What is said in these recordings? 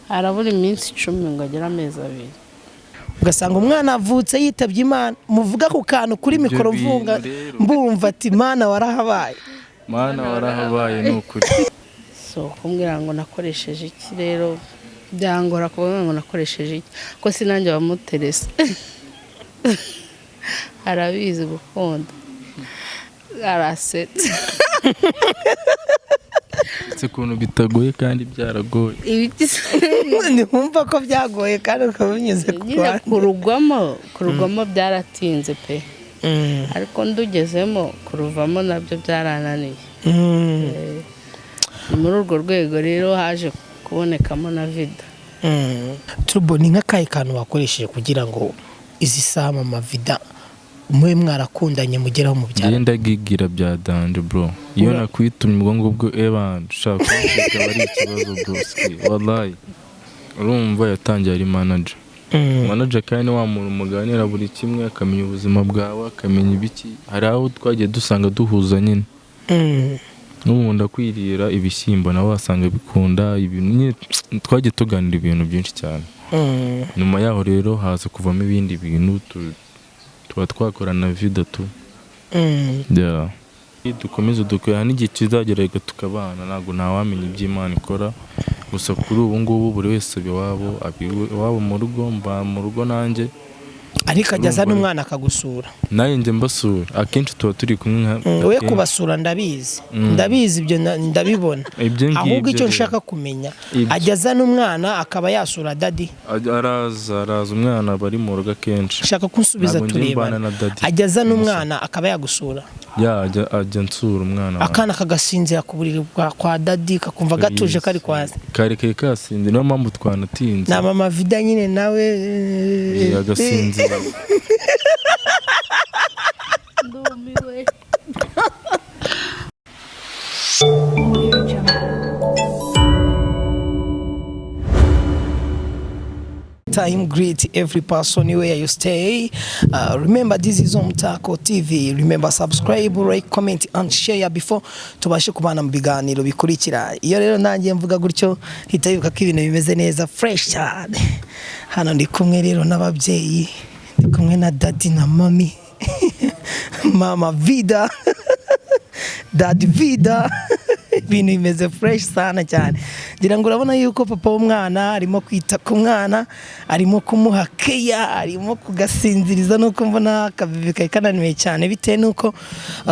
harabura iminsi 10 ngo agera amezi 2. ugasanga umwana avutse yitabye Imana muvuga ku kantu kuri mikoro mbumva ati Mana warahabaye n'ukuri. So kumbwira ngo nakoresheje iki rero byangora kuvuga ngo nakoresheje iki ko sinanjye bamuterese arabizi gukunda arasetse kuntu bitagoye kandi byaragoye ntimwumva ko byagoye kandi ukaba binyuze kurugwamo byaratinze pe ariko ndugezemo kuruvamo nabyo byarananiye. Muri urwo rwego rero haje kubonekamo na vida. Turbo ni nk'akahe kantu wakoresheje kugira ngo izi sama amavida mwe mwarakundanye mugeraho mu byaro? Ngenda gigira bya danje bro. Iyo nakwitumye ubwongo bwo shaka kuvuga bari ikibazo bose. Wallahi. Urumva yatangiye ari manager. Manager kandi wa muntu muganira buri kimwe akamenya ubuzima bwawe akamenya ibiki. Hari aho twagiye dusanga duhuza nyine. N'umuntu kwirira ibishyimbo nawe wasanga bikunda ibintu twagiye tuganira ibintu byinshi cyane. Nyuma yaho rero haza kuvamo ibindi bintu tuba twakorana vida tu. Dukomeze dukora n'igihe kizagereka tukabana ntago ntawamenya iby'Imana ikora. Gusa kuri ubu ngubu buri wese wabo mu rugo mba mu rugo nanjye. Ariko ajyaza n'umwana akagusura. Naye nje mbasura akenshi tuba turi kumwe we kubasura ndabizi ibyo ndabibona. Ahubwo icyo nshaka kumenya ajyaza n'umwana akaba yasura dadi. Araza umwana bari mu rugo akenshi. Nshaka kunsubiza tureba. Ajyaza n'umwana akaba yagusura. Ajya nsura umwana. Akana kagasinzira ku buriri kwa dadi kakumva gatuje kari kwaze. Kare kasinze niyo mpamvu twanatinze. Na mama vida nyine nawe agasinzira. Ndumiwe. Time greet every person where you stay. Remember this is Umutako TV. Remember subscribe, like, comment and share before tubashe kubana mu biganiro bikurikira. Iyo rero nanjye mvuga gutyo hita yuka ko ibintu bimeze neza fresh cyane. Hano ndi kumwe rero n'ababyeyi, ndi kumwe na daddy na mami. Mama vida. Daddy vida. Ibintu bimeze fresh sana cyane. Ngira ngo urabona yuko papa w'umwana arimo kwita ku mwana, arimo kumuha keya, arimo kugasinziriza nuko mbona akabibi kananiwe cyane bitewe nuko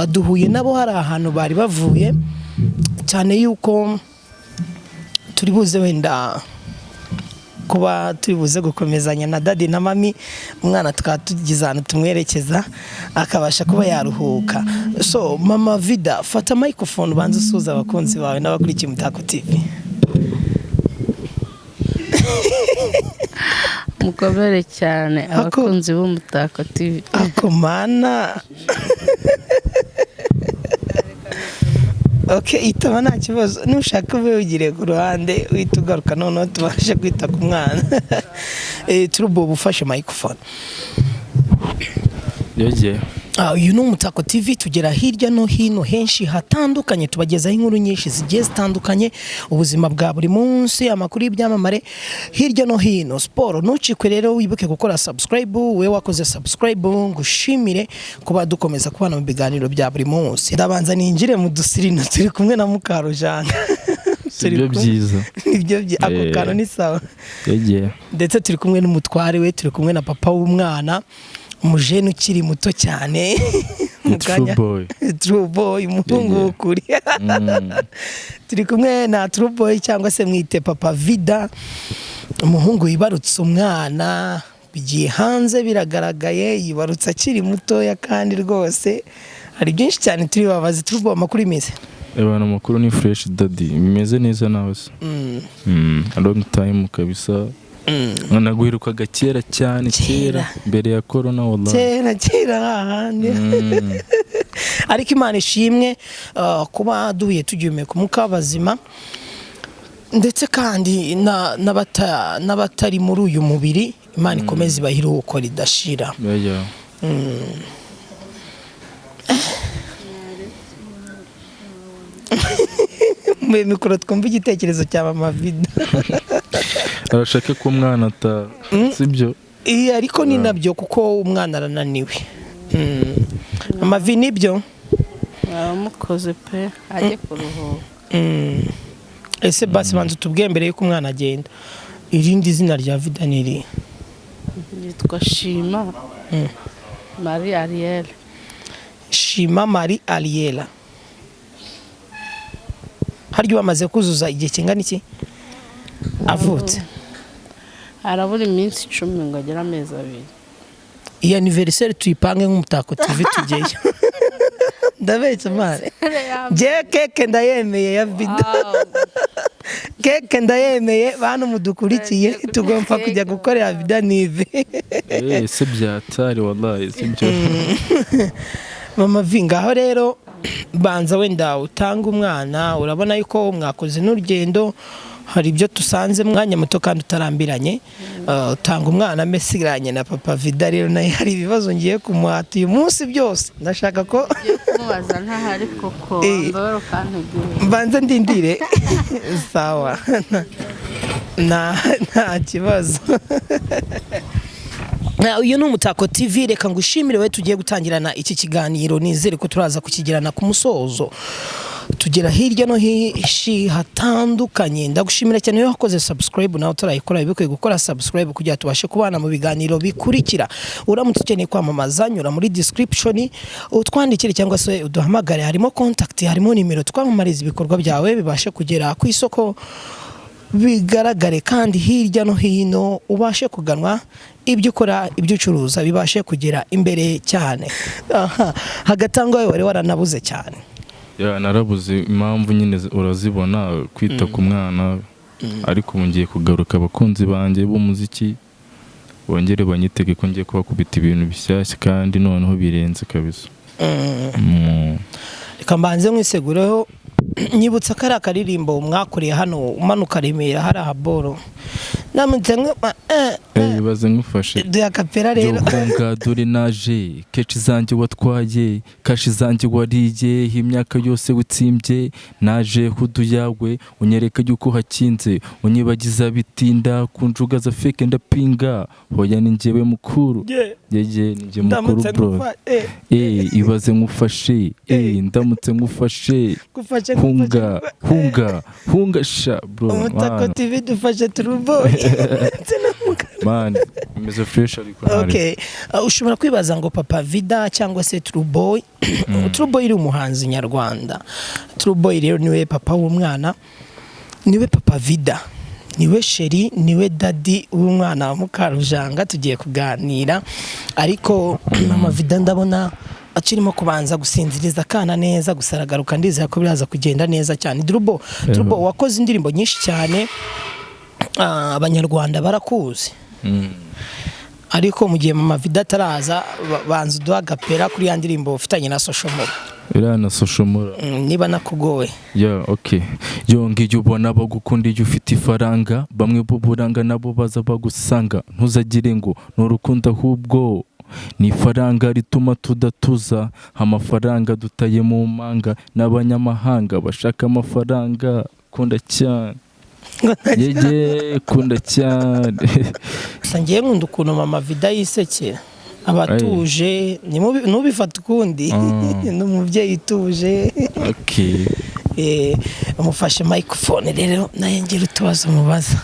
duhuye nabo hari ahantu bari bavuye cyane yuko turi buze wenda kuba turi buze gukomezanya na daddy na mami umwana tukatugizana tumwerekeza akabasha kuba yaruhuka. So mama vida fata microphone banze usuza abakunzi bawe n'abakurikiye Umutako TV. Mukobere cyane abakunzi b'Umutako TV. Akomana. Okay, itaba nta kibazo nushaka ube ugire ku ruhande uhitugaruka none tubashe kwita ku mwana. Turbo bufashe microphone. Uyu ni Umutako TV tugera hirya no hino henshi hatandukanye tubagezaho inkuru nyinshi zigiye zitandukanye ubuzima bwa buri munsi amakuru y'ibyamamare hirya no hino sport nucikwe rero wibuke gukora subscribe we wakoze subscribe ngushimire kuba dukomeza kubana mu biganiro bya buri munsi. Ndabanza ninjire mu dusirino turi kumwe na Mukarujanga. Ibyo byiza nibyo ako kano ni sawa. Ndetse turi kumwe n'umutware we turi kumwe na papa w'umwana umujene ukiri muto cyane True boy umuhungu kuri. Turi kumwe na True boy cyangwa se mwite papa vida umuhungu yibarutse umwana bigiye hanze biragaragaye yibarutse akiri mutoya kandi rwose hari byinshi cyane turi babaze. True boy amakuru imeze? Ebana makuru ni fresh daddy imeze neza nawe se. A long time kabisa. Naguhirukaga kera cyane kera mbere ya corona wallahi. Kera hahandi. Ariko Imana ishimwe kuba duhuye tugiye ku mukabazima ndetse kandi n'abatari muri uyu mubiri Imana ikomeze bahiruko ridashira. Mwe mikoro twumva igitekerezo cya mama vida. arashaka ko umwana ata sibyo ariko ni nabyo kuko umwana arananiwe. Amavi nibyo aramukoze pe ajye kuruhuka. Ese basi banza tubwiye mbere yuko umwana agenda irindi zina rya Vida niri? Yitwa Shima Marie Ariel. Shima Marie Ariela. Haryo bamaze kuzuza igihe kingana iki avutse? Arabura iminsi 10 ngo agera amezi 2. Iyi anniversaire tuyipange nk'umutako TV tugeyo. Ndabetse mare. Je keke ndayemeye ya Vida. Keke ndayemeye bantu mudukurikiye tugomba kujya gukorera Vida nive. Se byatari wallahi sibyo. Mama Vingaho rero banza wenda utanga umwana, urabona yuko mwakoze n'urugendo, hari ibyo tusanze mwanya muto kandi utarambiranye. Utanga umwana mesigiranye na papa Vida, rero naye hari ibibazo ngiye kumuhata uyu munsi byose ndashaka ko kumubaza ntahari koko ndoro kantegeye. Banza ndindire sawa nta kibazo. Uyu ni Umutako TV, reka ngushimire we tugiye gutangirana iki kiganiro, nizere ko turaza kukigirana ku musozo tugera hirya no hishi hatandukanye. Ndagushimira cyane yo wakoze subscribe, nawe turayikora bikwiye gukora subscribe kugira tubashe kubana mu biganiro bikurikira. Uramutse ukeneye kwamamaza nyura muri description utwandikire cyangwa se uduhamagare, harimo contact, harimo nimero twamamariza ibikorwa byawe bibashe kugera ku isoko bigaragare kandi hirya no hino ubashe kuganwa, ibyo ukora ibyo ucuruza bibashe kugera imbere cyane. Hagatangwa wari waranabuze cyane. Narabuze impamvu nyine urazibona kwita ku mwana, ariko ngiye kugaruka abakunzi banjye b'umuziki bongere banyitege ko ngiye kubakubita ibintu bishyashya kandi noneho birenze kabisa. Reka mbanze nkwisegureho nyibutsa kari akaririmbo mwakoreye hano umanuka Remera hari ahaboro namutse baze ngufashe duyakapera rero konga dore naje kechi zanjye watwaye kashi zanjye wariye imyaka yose witsimbye naje huduyawe unyereka yuko hakinze unyibagiza bitinda kunjuga za fake ndapinga hoya ni njyewe mukuru yeje ninjye mukuru bro ibaze ngufashe ndamutse ngufashe hunga sha bro. Umutako TV dufashe turuboy man meze fresh ariko okay. Ushobora kwibaza ngo papa Vida cyangwa se Truboy. Truboy iri umuhanzi nyarwanda. Truboy rero niwe papa w'umwana, niwe papa Vida, niwe sheri, niwe daddy w'umwana wa Mukarujanga. Tugiye kuganira ariko mama Vida ndabona akirimo kubanza gusinziriza kana neza, gusaragaruka ndizera ko biraza kugenda neza cyane. Trubo wakoze indirimbo nyinshi cyane, Abanyarwanda barakuzi. Ariko mu gihe mama Vida taraza banza duhagapera kuri ya ndirimbo ufitanye na Soshomora. Irana Soshomora. Niba nakugowe. Okay. Ngiye ubona bagukunda iyo ufite ifaranga, bamwe bo buranga nabo baza bagusanga, ntuzagire ngo n'urukundo ahubwo ni faranga rituma tudatuza, amafaranga dutaye mu manga n'abanyamahanga bashaka amafaranga. Kunda cyane yeje kunda cyane. Sangiye nkunda ukuntu mama Vida yisekera abatuje, ntubifata ukundi n'umubyeyi utuje. Okay. Umufashe microphone rero naye ngira utubazo mubaza.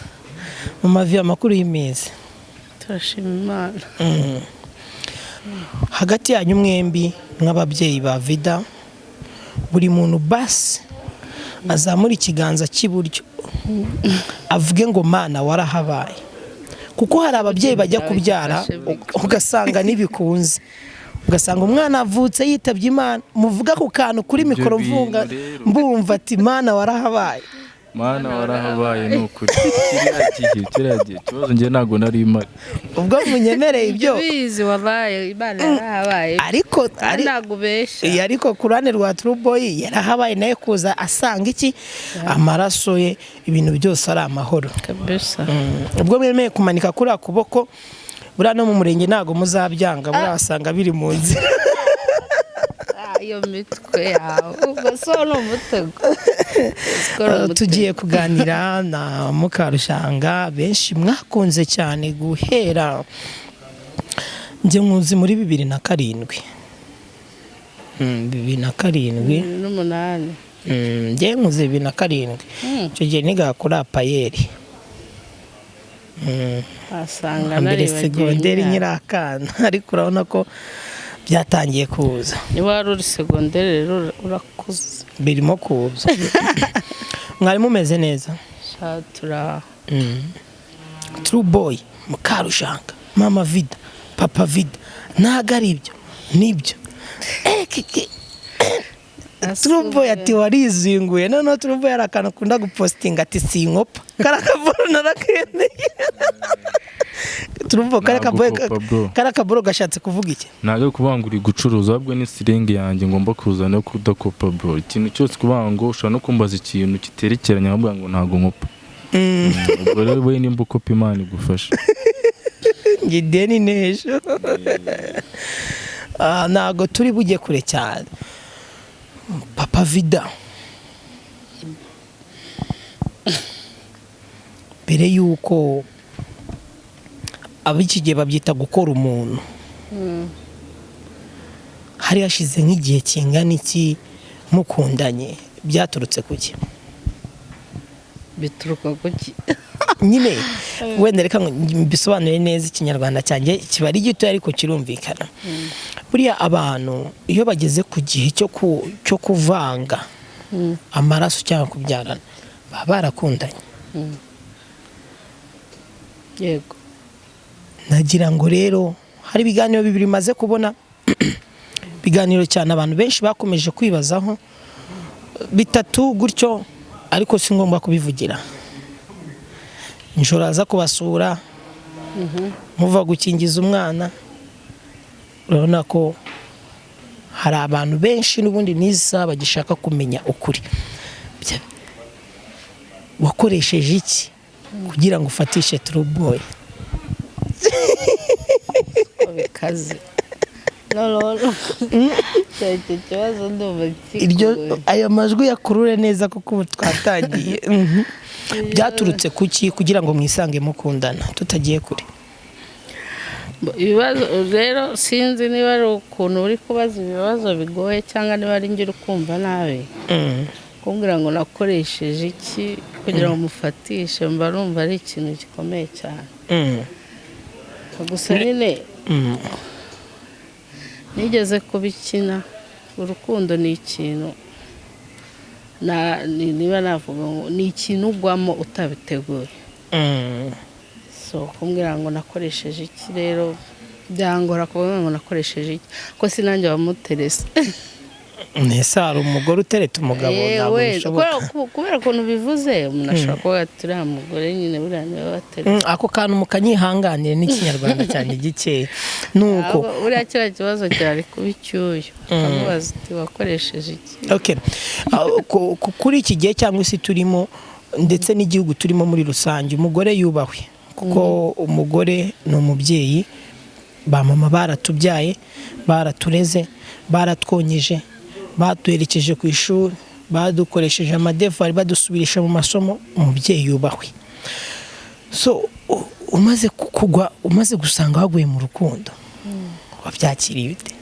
Mama Vida, amakuru y'imezi? Turashima Imana. Hagati yanyu mwembi nk'ababyeyi ba Vida, buri muntu basi azamura ikiganza cy'iburyo avuge ngo mana warahabaye. Kuko hari ababyeyi bajya kubyara ugasanga nibikunze, ugasanga umwana avutse yitabye Imana, muvuga ku kantu kuri mikoro mbumva ati mana warahabaye. Mana warahabaye nukuri kiriya kibazo ngiye nago nari imari. Ubwo munyemereye ibyo bizi wabaye Imana yarahabaye ariko nagubesha. Ariko kurane rwa Truboy yarahabaye naye kuza asanga iki amaraso ye ibintu byose ari amahoro kabisa. Ubwo mwemeye kumanika kuri akuboko bura no mu murenge nago muzabyanga burasanga biri mu nzira. Iyo mitwe yawe ubwo so no mutego. tugiye kuganira na Mukarujanga benshi mwakunze cyane guhera njye nkuzi muri 2007 n'umunani njye nkuzi 2007 icyo gihe niga kuri apayeri asanga mbere segonderi nyirakana ariko urabona ko byatangiye kuza niba wari uri segonderi rero urakuze birimo kuza mwari mumeze neza shatura true boy Mukarujanga mama vida papa vida ntago ari ibyo nibyo true boy ati warizinguye noneho true boy ari akantu akunda gupostinga ati sinkopa karakaboro narakendeye turumva karakaboro gashatse kuvuga iki ntago kuvuga uri gucuruza ahubwo ni siringi yanjye ngomba kuzana yo kudakopa bro ikintu cyose kuvuga ngo ushobora no kumbaza ikintu kiterekeranye ahubwo ngo ntago nkopa ubwo rero we nimba ukopa Imana igufasha ngideni nejo ntago turi bujye kure cyane papa vida mbere yuko ab'iki gihe babyita gukora umuntu hari hashize nk'igihe kingana iki mukundanye byaturutse kuki bituruka kuki nyine wenda reka mbisobanure neza ikinyarwanda cyanjye kiba ari gito ariko kirumvikana buriya abantu iyo bageze ku gihe cyo kuvanga amaraso cyangwa kubyarana baba barakundanye yego nagira ngo rero hari ibiganiro bibiri maze kubona ibiganiro cyane abantu benshi bakomeje kwibazaho bitatu gutyo ariko si ngombwa kubivugira inshuro aza kubasura muva gukingiza umwana urabona ko hari abantu benshi n'ubundi n'iza bagishaka kumenya ukuri wakoresheje iki kugira ngo ufatishe true boy bikaze no icyo kibazo ndumva iryo aya majwi yakurure neza kuko ubu twatangiye byaturutse kuki kugira ngo mwisange mukundana tutagiye kure ibibazo rero sinzi niba ari ukuntu uri kubaza ibibazo bigoye cyangwa niba ari njye ukumva nabi kumbwira ngo nakoresheje iki kugira ngo mufatishe mba numva ari ikintu gikomeye cyane gusa nyine nigeze kubikina urukundo ni ikintu niba navuga ngo ni ikintu ugwamo utabiteguye so kumbwira ngo nakoresheje iki rero byangora kuvuga ngo nakoresheje iki ko sinanjye wamuterese nese hari umugore utereta umugabo ntabwo bishoboka kubera ukuntu bivuze umuntu ashobora kuvuga ati uriya mugore nyine buriya niwe wateretse ako kantu mukanyihanganire n'ikinyarwanda cyane gikeya nuko buriya kiriya kibazo cyari kuba icyuyo amubaza uti wakoresheje iki kuri iki gihe cyangwa se turimo ndetse n'igihugu turimo muri rusange umugore yubahwe kuko umugore ni umubyeyi ba mama baratubyaye baratureze baratwonyeje batuherekeje ku ishuri badukoresheje amadevari badusubirisha mu masomo umubyeyi yubahwe so umaze kugwa umaze gusanga waguye mu rukundo wabyakiriye bite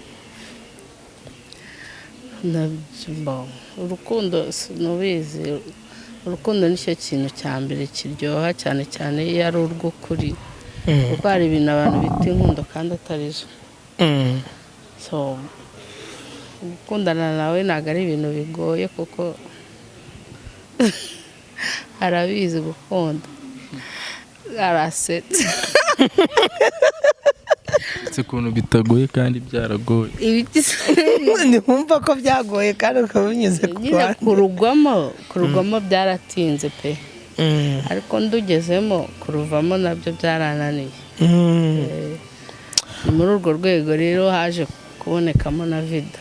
urukundo nubizi urukundo nicyo kintu cya mbere kiryoha cyane cyane iyo ari urw'ukuri kuko hari ibintu abantu bita inkundo kandi atari zo so gukundana nawe ntabwo ari ibintu bigoye kuko arabizi gukunda arasetse ndetse ukuntu bitagoye kandi byaragoye ntiwumva ko byagoye kandi ukaba binyuze kurugwamo byaratinze pe ariko ndugezemo kuruvamo nabyo byarananiye ni muri urwo rwego rero haje kubonekamo na vida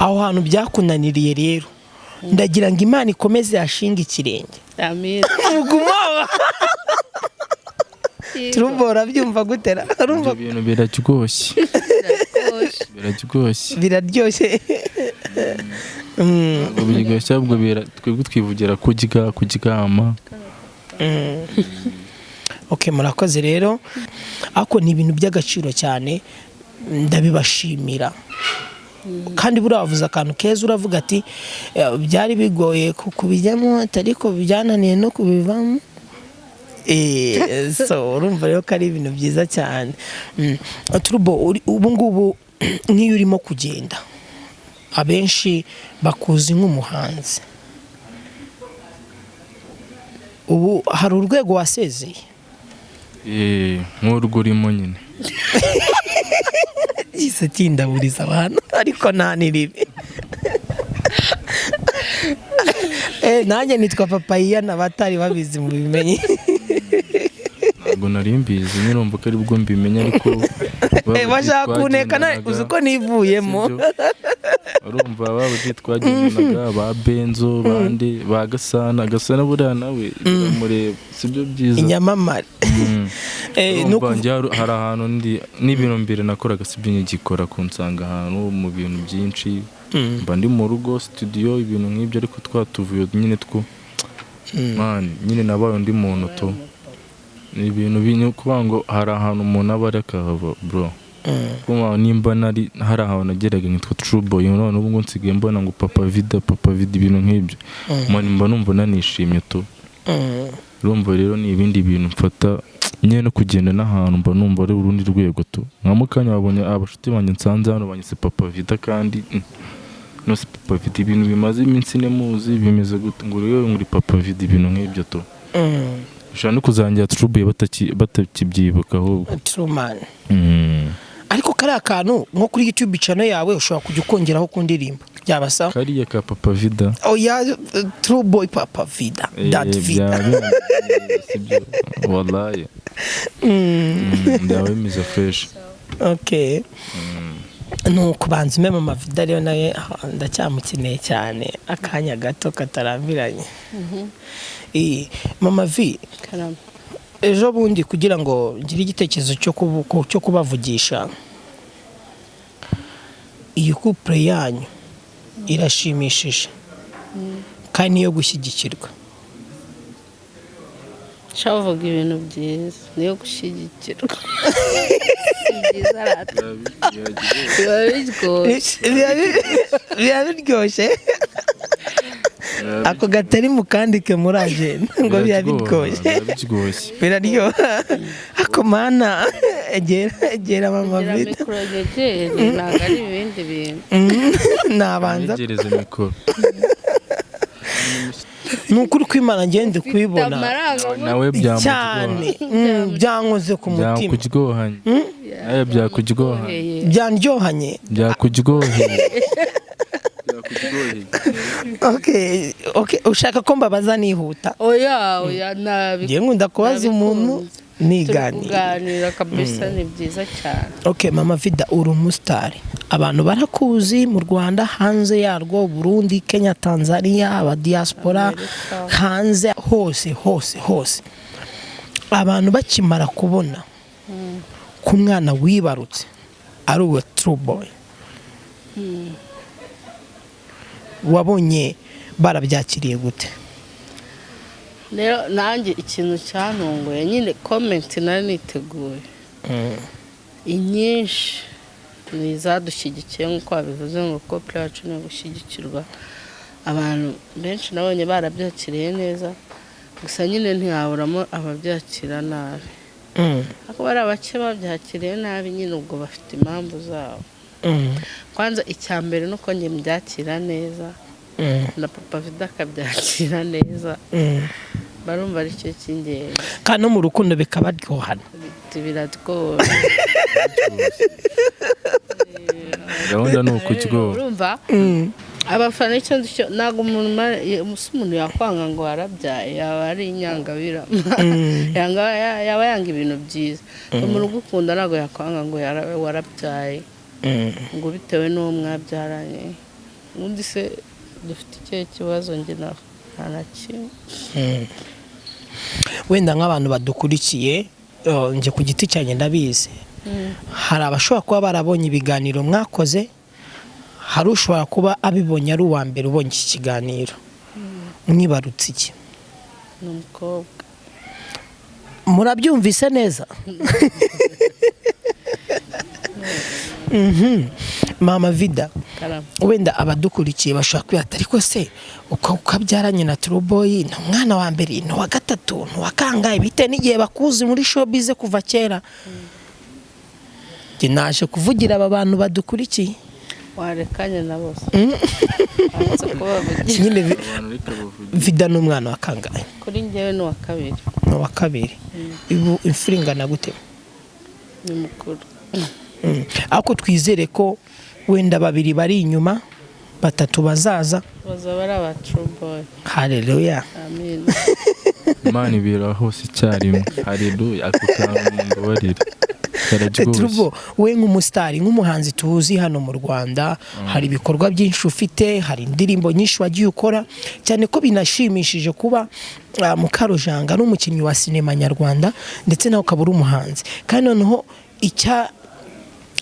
aho hantu byakunaniriye rero ndagira ngo Imana ikomeze yashinga ikirenge amen turumva urabyumva gutera urumva ibintu biraryoshye biraryoshye biryoshye ahubwo twebwe twivugira kuryama. Okay, murakoze rero ako ni ibintu by'agaciro cyane ndabibashimira kandi buravuze akantu keza uravuga ati byari bigoye kubijyamo ariko byananiye no kubivamo so urumva rero ko ari ibintu byiza cyane. Turubo ubu ngubu nk'iyo urimo kugenda abenshi bakuzi nk'umuhanzi, ubu hari urwego wasezeye? nk'urwo urimo nyine. Gise tindaburiza abantu ariko ntaniribe. Nanjye nitwa Papaya n'abatari babizi mu bimenye. Ntabwo nari mbizi nyine urumva ko ari bwo mbimenya ariko bashaka kuneka uzi ko nivuyemo. urumva babuze twagendanaga ba Benzo bande ba Gasana buriya nawe biramureba sibyo byiza inyamamare. Nuko hari ahantu n'ibintu mbere nakoraga sibyo nyigikora kunsanga ahantu mu bintu byinshi mba ndi mu rugo studio ibintu nk'ibyo ariko twatuvuye nyine man nyine nabaye ndi muntu to ni ibintu binyu kuba ngo hari ahantu umuntu aba akahava bro. Kuma nimba hari ahantu nageraga nkitwa True Boy none ubu ngo nsigaye mbona ngo papa vida ibintu nk'ibyo man mba numva nanishimye to. Urumva rero ni ibindi bintu mfata nyine no kugenda n'ahantu mba numva ari urundi rwego to. Nka mukanya wabonye abashuti banjye nsanze hano banyise papa vida kandi no si papa vida ibintu bimaze iminsi nemuzi bimeze gute ngo rero nguri papa vida ibintu nk'ibyo to. Ushaka no kuzangira True Boy batakibyibuka ahubwo True man. Ariko kari akantu nko kuri YouTube channel yawe ushobora kujya ukongeraho kundirimba byabasa kariya ka papa vida. Ya True Boy papa vida that vida wallahi ndawe miza fresh. Okay. No kubanza mema mavida rero nawe ndacyamukeneye cyane akanya gato katarambiranye. Mama V ejo bundi kugira ngo ngire igitekerezo cyo kubavugisha iyi couple yanyu irashimishije kandi niyo gushyigikirwa. Shavuga ibintu byiza niyo gushyigikirwa. Biba biryoshye ako gatari mukandike muri agenda ngo biba biryoshye biraryoha. Ako mana egera mama vida ntabwo ari ibindi bintu nabanza gereza mikoro nukuri kwimana ngende kwibona nawe cyane byankoze ku mutima byakujyohanye byakujyohanye byanryohanye Okay, ushaka ko mbabaza nihuta? Oya nabi. Ngiye nkunda kubaza umuntu niganira kabisa ni byiza cyane. Okay, mama vida uri umustar. Abantu barakuzi mu Rwanda hanze yarwo Burundi, Kenya, Tanzania, aba diaspora hanze hose. Abantu bakimara kubona ku mwana wibarutse ari uwe True Boy. Wabonye barabyakiriye gute? Rero nanjye ikintu cyantunguye nyine comment nari niteguye inyinshi nizadushyigikiye nk'uko babivuze ngo couple yacu ni gushyigikirwa. Abantu benshi nabonye barabyakiriye neza gusa nyine ntiyaburamo ababyakira nabi. Ako bari abake babyakiriye nabi nyine ubwo bafite impamvu zabo. Kwanza icyambere nuko nge mbyakira neza na papa vida akabyakira neza barumva ari cyo cy'ingenzi kandi no mu rukundo bikabaryohana biratwora. gahunda ni ukujyoha urumva abafana icyo ndicyo ntago umuntu yakwanga ngo warabyaye yaba ari inyangabira yaba yanga ibintu byiza. Umuntu ugukunda ntago yakwanga ngo warabyaye ngo bitewe n'uwo mwabyaranye. Undi se dufite icyo kibazo nge nta na kimwe. Wenda nk'abantu badukurikiye nje ku giti cyanjye ndabizi hari abashobora kuba barabonye ibiganiro mwakoze, hari ushobora kuba abibonye ari uwa mbere ubonye iki kiganiro mwibarutse iki ni umukobwa murabyumvise neza mama Vida wenda abadukurikiye bashaka kwihata ariko se ukabyaranye na Turuboyi ni umwana wa mbere ni wa gatatu ni wa kangahe bite n'igihe bakuzi muri showbiz kuva kera naje kuvugira aba bantu badukurikiye warekanye na bose nyine Vida ni umwana wa kangahe kuri njyewe ni wa kabiri ni wa kabiri ibu imfura ingana gute ni mukuru ako twizere ko wenda babiri bari inyuma batatu bazaza bazaba ari aba Turuboyi haleluya amen Imana ibera hose icyarimwe haleluya ako kantu mbabarira Turubo we nk'umusitari nk'umuhanzi tuzi hano mu Rwanda hari ibikorwa byinshi ufite hari indirimbo nyinshi wagiye ukora cyane ko binashimishije kuba Mukarujanga n'umukinnyi wa sinema nyarwanda ndetse nawe ukaba uri umuhanzi kandi noneho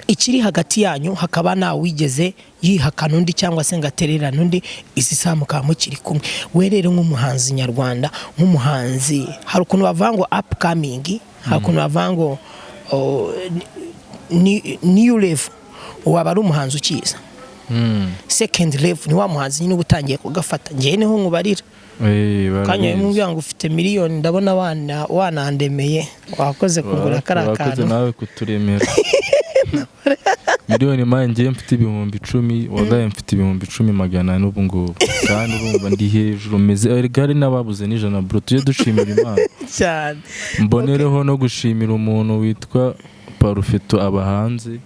ikiri hagati yanyu hakaba nawe wigeze yihakana undi cyangwa se ngatererana undi izi saa mukaba mukiri kumwe we rero nk'umuhanzi nyarwanda nk'umuhanzi hari ukuntu bavuga ngo upcoming hari ukuntu bavuga ngo new level waba ari umuhanzi ukiza second level ni wa muhanzi nyine ubutangiye kugafata ngiye niho nkubarira kanya mubwira ngo ufite miliyoni ndabona wanandemeye wakoze kugura karakantu wakoze nawe kuturemera miliyoni manje mfite ibihumbi 10 wadaye mfite ibihumbi 10,100 n'ubu ngubu kandi urumva ndi hejuru meze gari nababuze n'ijana bro tuje dushimira Imana cyane mbonereho no gushimira umuntu witwa Parufeto abahanze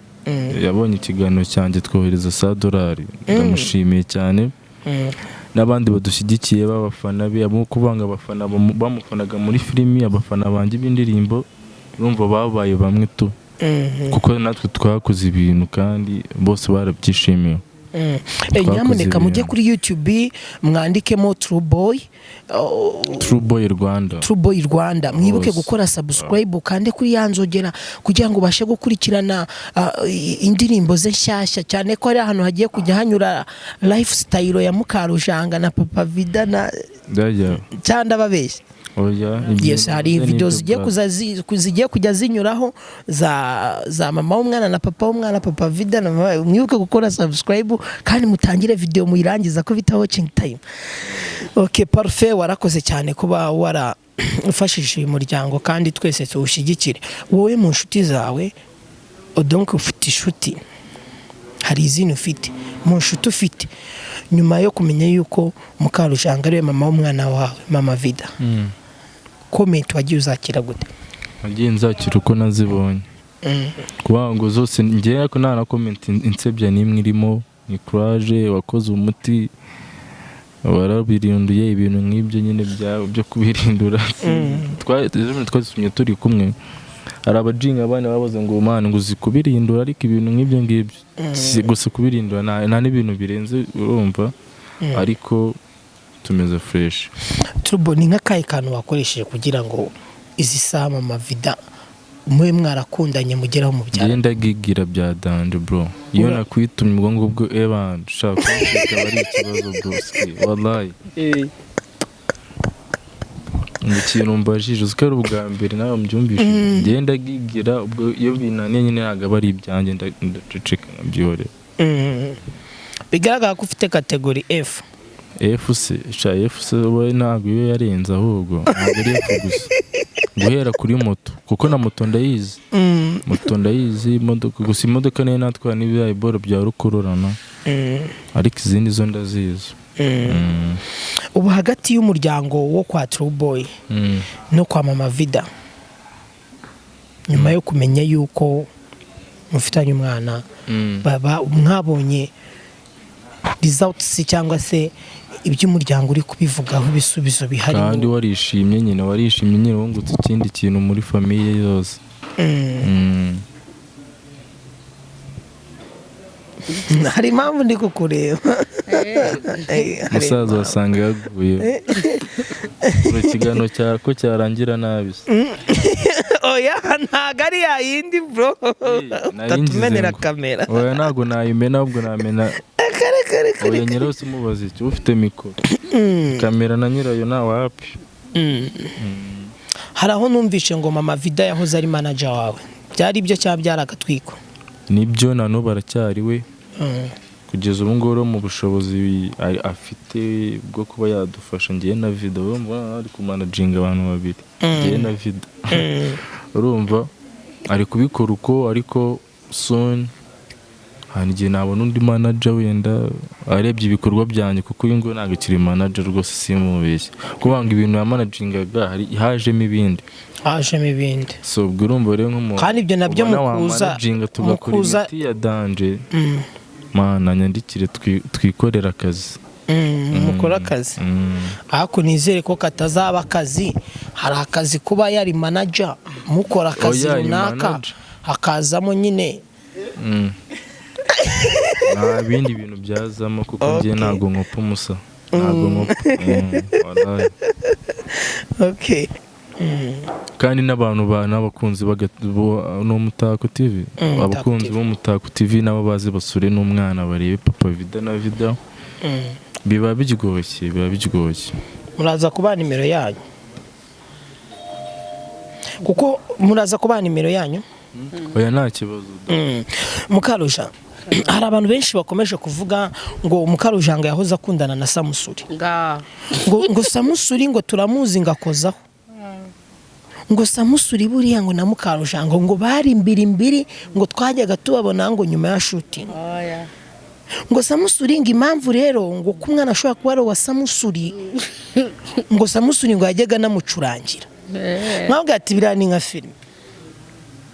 yabonye ikiganiro cyanjye twohereza $100 ndamushimiye cyane n'abandi badushyigikiye babafana be abo kubanga abafana bamufanaga muri filimi abafana banje b'indirimbo urumva babaye bamwe tu kuko natwe twakoze ibintu kandi bose barabyishimiye nyamuneka mujye kuri YouTube mwandikemo Turuboyi Rwanda mwibuke gukora subscribe kandi kuri yanzogera kugira ngo bashe gukurikirana indirimbo ze nshyashya cyane ko ari ahantu hagiye kujya hanyura lifestyle ya Mukarujanga na Papa Vida na cyanda babeshye yes hari video zigiye kujya zinyuraho za mama w'umwana na papa w'umwana Papa Vida na mama mwibuke gukora subscribe kandi mutangire video muyirangiza ko bita watching time okay parfait warakoze cyane kuba warafashije umuryango kandi twese tuwushyigikire wowe mu nshuti zawe donc ufite inshuti hari izina ufite mu nshuti ufite nyuma yo kumenya yuko Mukarujanga ari mama w'umwana wawe mama Vida comment wagiye uzakira gute wagiye nzakira uko nazibonye kubango zose ngiye ko nta na comment insebya nimwe irimo ni courage wakoze umuti warabirinduye ibintu nk'ibyo nyine byo kubirindura twasumye turi kumwe hari abajinga abana baboze ngo Mana ngo uzikubirindura ariko ibintu nk'ibyo ngibyo gusa kubirindura nta n'ibintu birenze urumva ariko tumeze fresh Turubo ni nk'akaye kantu wakoresheje kugira ngo izi saa mama Vida mwe mwarakundanye mugeraho mu byaro ngenda gigira bya danje bro iyo nakwitumye ubwongo bwo shaka kuba ari ikibazo bro wallahi ikintu mbajije uzikara ubwa mbere nawe mbyumvishije ngenda gigira ubwo iyo binaniye nyine nagaba ari ibyanjye ndaceceka nabyore bigaragara ko ufite kategori F F we ntabwo iyo yarenze ahubwo ntabwo ari F gusa guhera kuri moto kuko na moto ndayizi imodoka gusa imodoka niyo natwara n'ibyayi boro bya rukururana ariko izindi zo ndazizi ubu hagati y'umuryango wo kwa Turuboyi no kwa mama Vida nyuma yo kumenya yuko mufitanye umwana baba mwabonye results cyangwa se iby'umuryango uri kubivugaho ibisubizo bihari kandi warishimye nyine wungutse ikindi kintu muri famiye yose hari impamvu ndi kukureba musaza wasanga yaguye mu kiganiro cyako cyarangira nabi oya ntago ari yayindi bro tatumenera kamera oya ntago nayimena ahubwo namena oya nyirayo simubaza iki ufite mikoro kamera na nyirayo na wapi. hari aho numvishe ngo mama Vida yahoze ari manager wawe byari ibyo cyangwa byaragatwiko? Nibyo na no baracyari we kugeza ubu ngoro mu bushobozi afite bwo kuba yadufasha ngiye na Vida urumva ari ku managinga abantu babiri ngiye na Vida urumva ari kubikora uko ariko soon hangiye nabona undi manager wenda arebye ibikorwa byanjye kuko uyu ngo ntabwo kiri manager rwose simubeshye kubanga ibintu ya managingaga hajemo ibindi so ubwo urumva rero nk'umuntu kandi ibyo nabyo mukuza ya danger mana nyandikire twikorera akazi mukora akazi ariko nizere ko katazaba akazi hari akazi kuba yari manager mukora akazi runaka hakazamo nyine nta bindi bintu byazamo kuko ngiye ntabwo nkopa umusa ntabwo nkopa wallahi okay kandi n'abantu n'abakunzi n'Umutako TV abakunzi b'Umutako TV nabo bazi basure n'umwana barebe papa Vida na Vida biba bigoye muraza kuba nimero yanyu kuko muraza kuba nimero yanyu oya nta kibazo Mukaruja hari abantu benshi bakomeje kuvuga ngo Mukarujanga yahoze akundana na Samusuri ngo Samusuri ngo turamuzi ngakozaho ngo Samusuri buriya ngo na Mukarujanga ngo bari mbiri ngo twajyaga tubabona ngo nyuma ya shooting ngo Samusuri ngo impamvu rero ngo kumwana ashobora kuba ari wa Samusuri ngo Samusuri ngo yajyaga namucurangira mwabwo ati birani nka film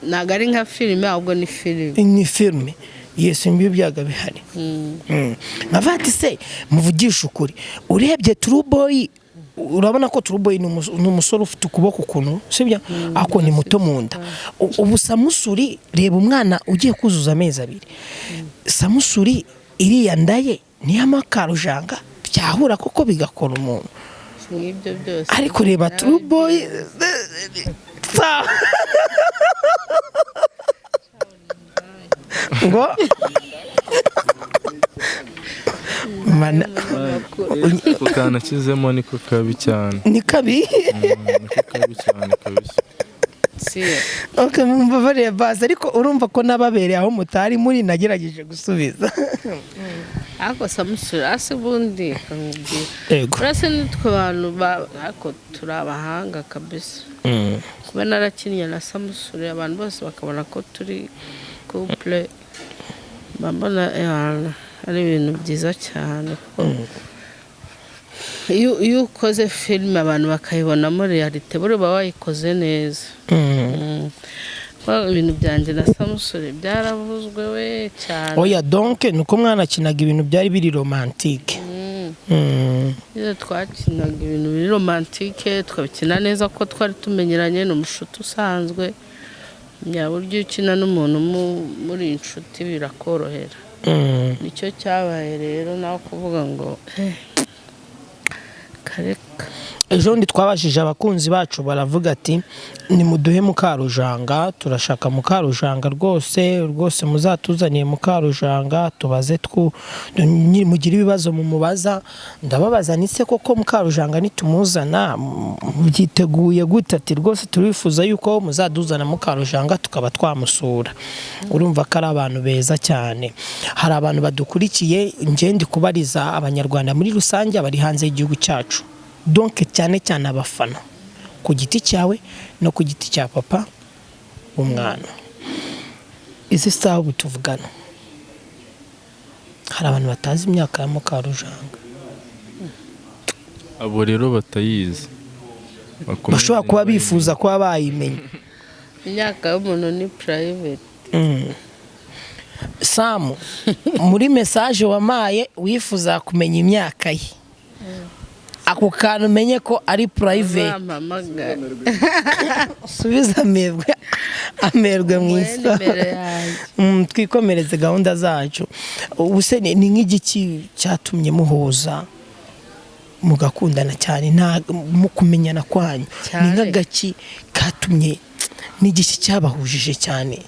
ntago ari nka filime ahubwo ni filime Yesu mbi byaga bihari navati se muvugisha ukuri urebye True Boy urabona ko True Boy n'umusore ufite ukuboko kuno sibya ako ni muto munda ubu Samusuri reba umwana ugiye kuzuza amezi 2 Samusuri iriya ndaye ni Mukarujanga byahura koko bigakora umuntu n'ibyo byose ariko reba True Boy ngo mana ukana kizemo niko kabi cyane ni kabi niko kabi cyane kabisa okay mumbabarire base ariko urumva ko nababereye aho mutari muri nagerageje gusubiza ako Samusuri asibundi kangubye yego urase nitwe abantu ako turabahanga kabisa kuba narakinnye na Samusuri abantu bose bakabona ko turi couple mbona ari ibintu byiza cyane iyo ukoze film abantu bakayibonamo realite buri bawayikoze neza ibintu byanjye na Samusuri byaravuzwe we cyane oya donc nuko mwana kinaga ibintu byari biri romantique iyo twakinaga ibintu biri romantique twabikina neza ko twari tumenyeranye n'umushuti usanzwe buryo ukina n'umuntu muri inshuti birakorohera nicyo cyabaye rero naho kuvuga ngo kareka ejo ndi twabashije abakunzi bacu baravuga ati ni muduhe Mukarujanga turashaka Mukarujanga rwose muzatuzaniye Mukarujanga tubaze mugira ibibazo mu mubaza ndababaza nise koko Mukarujanga nitumuzana byiteguye gute ati rwose turifuza yuko muzaduzana Mukarujanga tukaba twamusura urumva ko ari abantu beza cyane hari abantu badukurikiye ngende kubariza Abanyarwanda muri rusange bari hanze y'igihugu cyacu donc cyane abafana ku giti cyawe no ku giti cya papa umwana izi saha tuvugana hari abantu batazi imyaka ya Mukarujanga abo rero batayizi bashobora kuba bifuza kuba bayimenya imyaka y'umuntu ni private Samu muri message wamaye wifuza kumenya imyaka ye ako kantu menye ko ari private subiza amerwe mwisa twikomereze gahunda zacu ubuse ni nk'igiki cyatumye muhuza mugakundana cyane mu kumenyana kwanyu ni nk'agaki katumye n'igiki cyabahujije cyane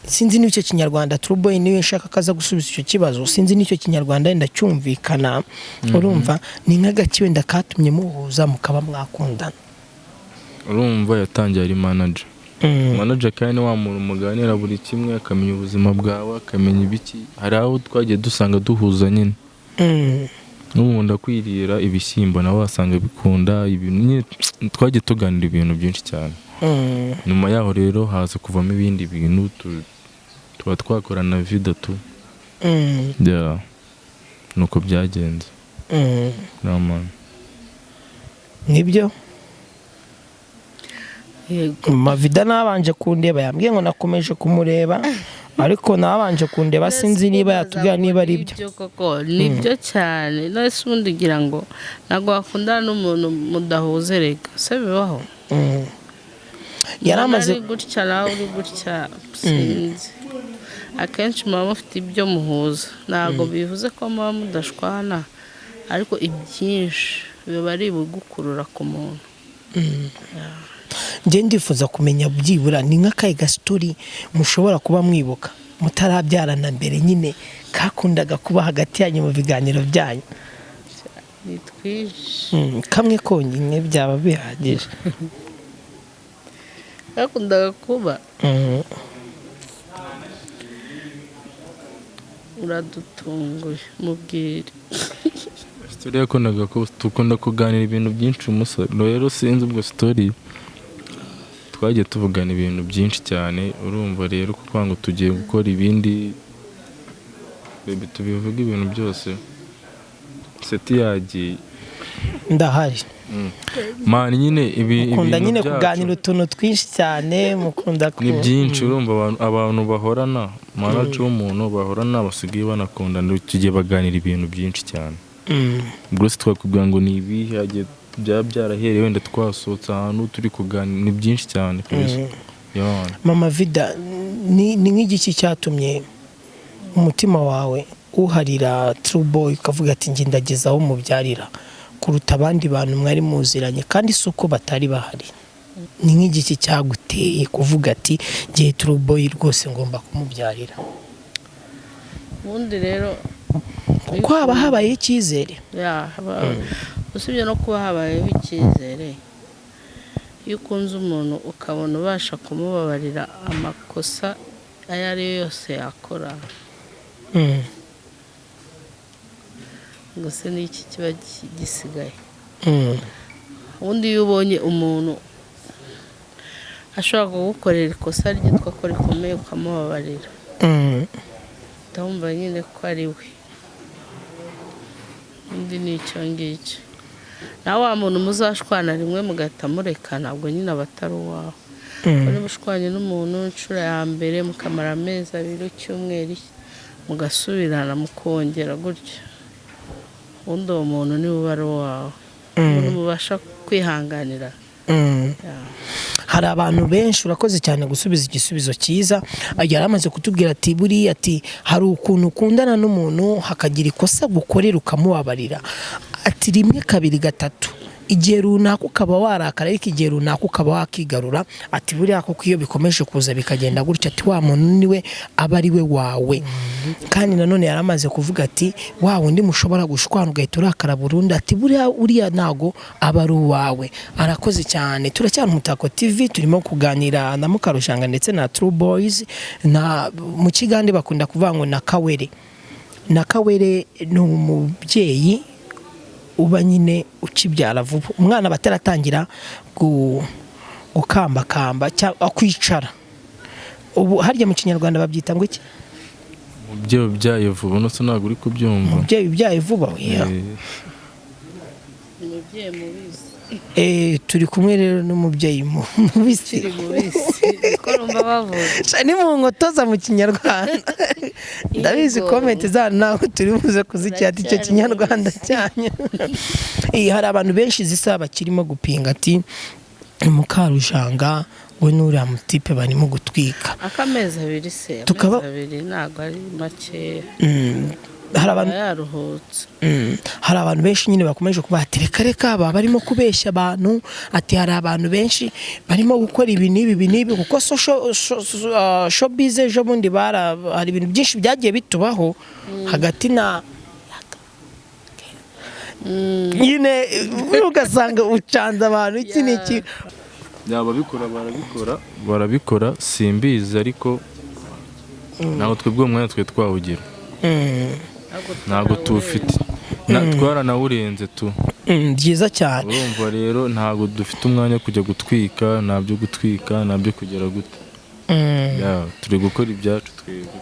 sinzi n'icyo kinyarwanda True Boy niwe nshaka kaza gusubiza icyo kibazo sinzi n'icyo kinyarwanda wenda cyumvikana urumva ni nk'agaki wenda katumye muhuza mukaba mwakundana urumva yatangiye ari manager manager kandi wa muntu muganira buri kimwe akamenya ubuzima bwawe akamenya ibiki hari aho twagiye dusanga duhuza nyine n'ubundi akwirira ibishyimbo nawe wasanga bikunda ibintu twagiye tuganira ibintu byinshi cyane nyuma yaho rero haza kuvamo ibindi bintu tuba twakorana video tu nuko byagenze n'amana nibyo Mavida nabanje kundeba yambwiye ngo nakomeje kumureba ariko nabanje kundeba sinzi niba yatubwira niba ari byo koko nibyo cyane nose ubundi ngira ngo ntabwo wakundana n'umuntu mudahuze rega se bibaho yaramaze gutya nawe uri gutya sinzi akenshi muba mufite ibyo muhuza ntabwo bivuze ko muba mudashwana ariko ibyinshi biba ari bugukurura ku muntu njye ndifuza kumenya byibura ni nk'akayi gastori mushobora kuba mwibuka mutarabyarana mbere nyine kakundaga kuba hagati yanyu mu biganiro byanyu ni twinshi kamwe konyine byaba bihagije kakundaga kuba uradutunguye mubwire story yakundaga ko tukunda kuganira ibintu byinshi umusore rero sinzi ubwo story twagiye tuvugana ibintu byinshi cyane urumva rero kuko ngo tugiye gukora ibindi bebe tubivuga ibintu byose seti yagiye ndahari mani nyine mukunda nyine kuganira utuntu twinshi cyane mukunda ni byinshi urumva abantu bahorana manager w'umuntu bahorana basigaye banakundana tugiye baganira ibintu byinshi cyane bwose twakubwira ngo ni ibihe hagiye byarahereye wenda twasohotse ahantu turi kuganira ni byinshi cyane kabisa mama Vida ni nk'igiki cyatumye umutima wawe uharira True Boy ukavuga ati nge ndagezaho mubyarira kuruta abandi bantu mwari muziranye kandi suko batari bahari ni nk'igiki cyaguteye kuvuga ati nge True Boy rwose ngomba kumubyarira ubundi rero kuko haba habaye icyizere usibye no kuba habayeho icyizere iyo ukunze umuntu ukabona ubasha kumubabarira amakosa ayo ari yo yose yakora gusa ni iki kiba gisigaye ubundi iyo ubonye umuntu ashobora kugukorera ikosa ryitwa ko rikomeye ukamubabarira ndumva nyine ko ari we undi ni icyo ngicyo nawe wa muntu muzashwana rimwe mugahita mureka ntabwo nyine aba atari uwawe niba ushwanye n'umuntu inshuro ya mbere mukamara amezi 2 cyumweru mugasubirana mukongera gutya ubundi uwo muntu niwe uba ari uwawe umuntu mubasha kwihanganira hari abantu benshi urakoze cyane gusubiza igisubizo cyiza yari amaze kutubwira ati buri ati hari ukuntu ukundana n'umuntu hakagira ikosa gukorera ukamubabarira ati 1 2 3 igihe runaka ukaba warakara ariko igihe runaka ukaba wakigarura ati buriya koko iyo bikomeje kuza bikagenda gutya ati wa muntu niwe aba ari we wawe kandi nanone yaramaze kuvuga ati wa wundi mushobora gushwana ugahita urakara burundu ati buriya uriya nago aba ari uwawe arakoze cyane turacyari Umutako TV turimo kuganira na Mukarujanga ndetse na True Boys na mu kigande bakunda kuvuga ngo na Kawere ni umubyeyi uba nyine ukibyara vuba umwana bataratangira gukambakamba cyangwa kwicara ubu harya mu kinyarwanda babyita ngo iki umubyeyi ubyaye vuba no ntabwo uri kubyumva umubyeyi ubyaye vuba umubyeyi mubizi turi kumwe rero n'umubyeyi mubisi ko rumba bavuga ni mu ngotoza mu kinyarwanda ndabizi comment zanyu naho turi buze kuzicyata icyo kinyarwanda cyanyu hari abantu benshi zisaba kirimo gupinga ati Mukarujanga we n'uriya mutipe barimo gutwika akamezi 2 se Tukaba- amezi 2 ntabwo ari makeya hari abantu yaruhutse hari abantu benshi nyine bakomeje kuba reka baba barimo kubeshya abantu ati hari abantu benshi barimo gukora ibi n'ibi kuko showbiz ejo bundi hari ibintu byinshi byagiye bitubaho hagati na nyine ugasanga ucanze abantu iki n'iki barabikora simbizi ariko ntabwo twebwe umwanya twe twawugira ntabwo tuwufite twaranawurenze tu byiza cyane urumva rero ntabwo dufite umwanya kujya gutwika ntabyo gutwika ntabyo kugera gute turi gukora ibyacu twebwe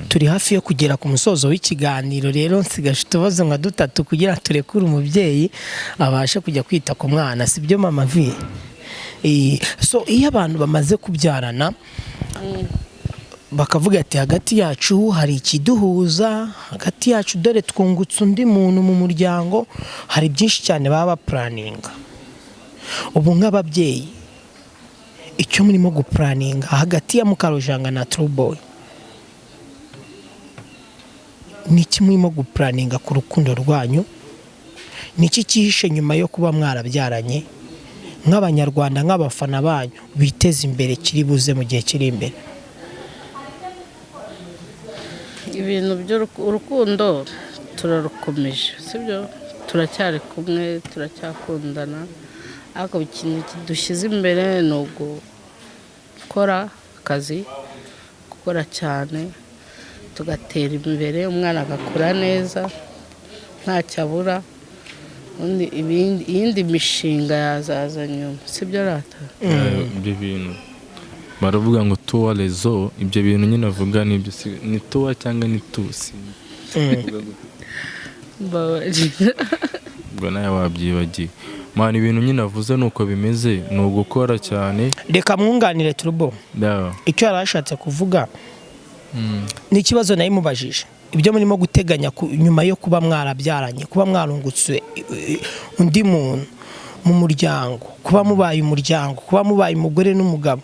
turi hafi yo kugera ku musozo w'ikiganiro rero nsigaje utubazo nka 3 kugira turekure umubyeyi abashe kujya kwita ku mwana sibyo mama vi so iyo abantu bamaze kubyarana bakavuga ati hagati yacu hari ikiduhuza hagati yacu dore twungutse undi muntu mu muryango hari byinshi cyane baba planinga ubu nk'ababyeyi icyo murimo guplaninga hagati ya Mukarujanga na True Boy niki murimo guplaninga ku rukundo rwanyu niki cyihishe nyuma yo kuba mwarabyaranye nk'Abanyarwanda nk'abafana banyu biteze imbere kiri buze mu gihe kiri imbere ibintu by'urukundo turarukomeje sibyo turacyari kumwe turacyakundana ariko ikintu kidushyize imbere ni ugukora akazi gukora cyane tugatera imbere umwana agakura neza ntacyo abura iyindi mishinga yazaza nyuma sibyo rata ibyo bintu baravuga ngo tuwa rezo ibyo bintu nyine avuga ni tuwa cyangwa ni tusi ubwo nawe wabyibagiye mwana ibintu nyine avuze nuko bimeze ni ugukora cyane reka mwunganire Turbo icyo yarashatse kuvuga ni ikibazo nayo mubajije ibyo murimo guteganya nyuma yo kuba mwarabyaranye kuba mwarungutse undi muntu mu muryango kuba mubaye umuryango kuba mubaye umugore n'umugabo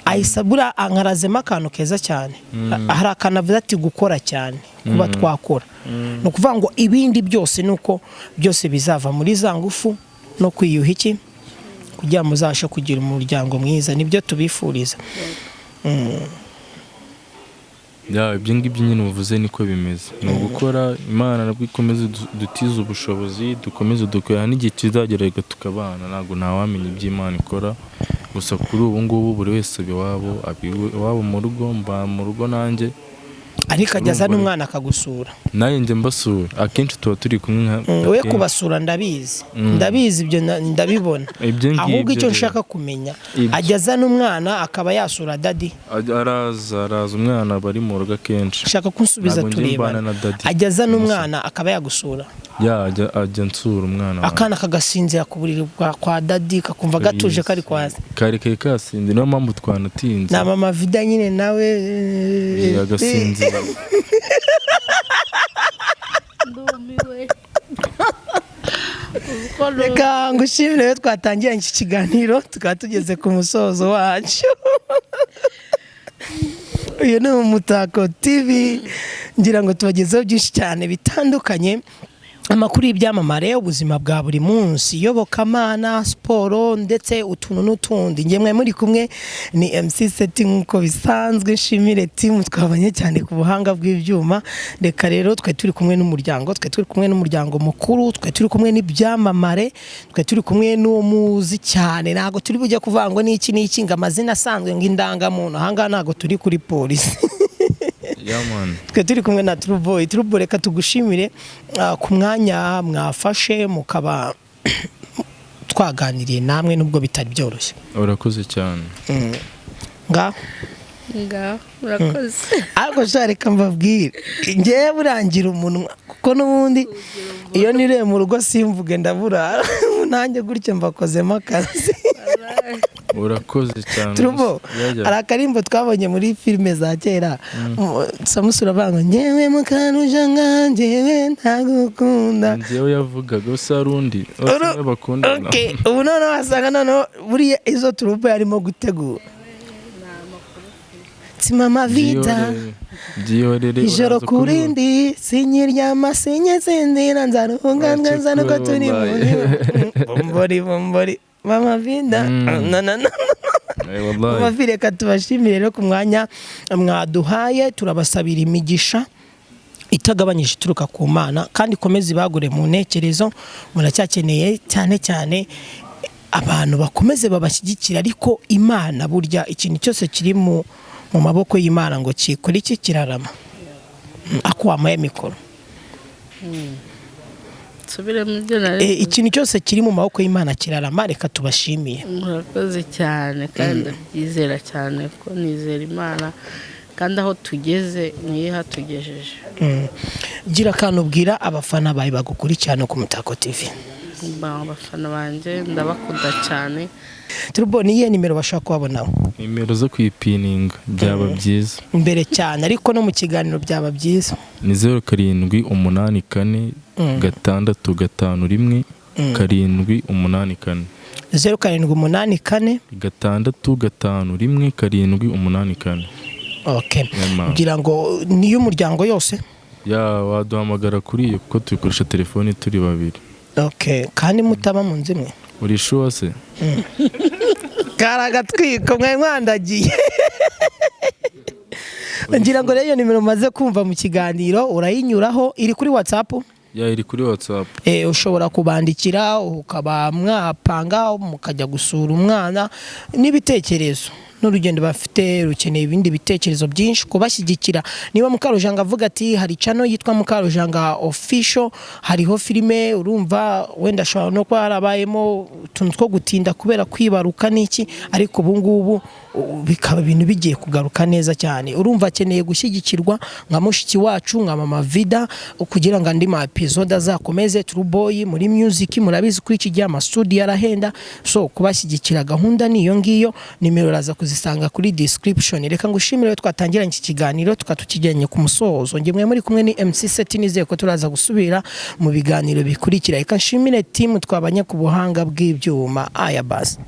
ayisabura ankarazemo akantu keza cyane hari akanavuga ati gukora cyane kuba twakora no kuvuga ngo ibindi byose nuko byose bizava muri za ngufu no kwiyuha iki kugira muzashe kugira umuryango mwiza nibyo tubifuriza ibyo ngibyo nyine uvuze niko bimeze ni ugukora imana nabwo ikomeze dutize ubushobozi dukomeze dukora n'igihe kizagera tukabana ntabwo ntawamenya ibyo Imana ikora gusa kuri ubu ngubu buri wese iwabo mu rugo mba mu rugo nanjye ariko ajyaza n'umwana akagusura nayo njye mbasura akenshi tuba turi kumwe we kubasura ndabizi ibyo ndabibona ahubwo icyo nshaka kumenya ajyaza n'umwana akaba yasura dadi araza umwana bari mu rugo akenshi nshaka kunsubiza turebana ajyaza n'umwana akaba yagusura ajya nsura umwana akana kagasinzira ku buriri kwa dadi kakumva gatuje kari kwaza kari kasinze niyo mpamvu twanatinze na mama vida nyine nawe agasinzira ndumiwe reka ngushimire rero twatangiye iki kiganiro tukaba tugeze ku musozo wacu uyu ni Umutako TV ngira ngo tubagezeho byinshi cyane bitandukanye amakuru y'ibyamamare ubuzima bwa buri munsi iyobokamana siporo ndetse utuntu n'utundi ngemwe muri kumwe ni MC Seti nk'uko bisanzwe nshimire timu twabanye cyane ku buhanga bw'ibyuma reka rero twe turi kumwe n'umuryango twe turi kumwe n'umuryango mukuru twe turi kumwe n'ibyamamare twe turi kumwe n'uwo muzi cyane ntago turi bujye kuvuga ngo n'iki ngo amazina asanzwe ngo indangamuntu ahangaha ntago turi kuri polisi twe turi kumwe na True Boy reka tugushimire ku mwanya mwafashe mukaba twaganiriye namwe nubwo bitari byoroshye urakoze cyane urakoze ariko reka mbabwire ngewe burangira umunwa kuko n'ubundi iyo niriye mu rugo simvuge ndaburara nanjye gutyo mbakozemo akazi urakoze cyane Turubo hari akarimbo twabonye muri filime za kera samusura banga ngewe mukarujanga ngewe ntagukunda ngewe yavugaga gusa rundi bose bakunda okay ubu none wasanga none buri izo Turubo yarimo gutegura Simama vida ijoro kurindi sinyiryama sinyezindira nzarunganga nzanuko turi bombori mama vida mama vida reka tubashimire rero ku mwanya mwaduhaye turabasabira imigisha itagabanyije ituruka ku Mana kandi komeze bagure mu ntekerezo muracyakeneye cyane cyane abantu bakomeze babashyigikira ariko Imana burya ikintu cyose kiri mu maboko y'Imana ngo kikuri iki kirarama akwamaye mikoro subire mu byo nari ikintu cyose kiri mu maboko y'Imana kirarama reka tubashimiye murakoze cyane kandi byizera cyane ko nizera Imana kandi aho tugeze niyo hatugejeje gira kantu ubwira abafana bawe bagukurikirana ku Mutako TV abafana banje ndabakunda cyane Turubo niye nimero bashaka kubabonaho nimero zo kwipininga byaba byiza imbere cyane ariko no mu kiganiro byaba byiza ni 0784 651 784 0784 651 784 okay ngira ngo niyo umuryango yose ya waduhamagara kuri iyo kuko tuyikoresha telefone turi babiri okay kandi mutaba mu nzimwe uri sure se karagatwiko mwandagiye ngira ngo rero nimero maze kumva mu kiganiro urayinyuraho iri kuri WhatsApp ya iri kuri WhatsApp ushobora kubandikira ukaba mwapanga mukajya gusura umwana n'ibitekerezo n'urugendo bafite rukeneye ibindi bitekerezo byinshi kubashyigikira niba Mukarujanga avuga ati hari channel yitwa Mukarujanga official hariho filime urumva wenda ashobora no kwa harabayemo tuntu two gutinda kubera kwibaruka niki ariko ubu ngubu bikaba ibintu bigiye kugaruka neza cyane urumva akeneye gushyigikirwa nka mushiki wacu nka mama Vida kugira ngo andi ma episode azakomeze Turuboyi muri music murabizi kuri iki gihe ama studio arahenda so kubashyigikira gahunda niyo ngiyo nimero raza kuzisanga kuri description reka ngushimire twatangiranye iki kiganiro tukatukijyanye ku musozo ngemwe muri kumwe ni MC Set nizeye ko turaza gusubira mu biganiro bikurikira reka nshimire team twabanye ku buhanga bw'ibyuma aya basi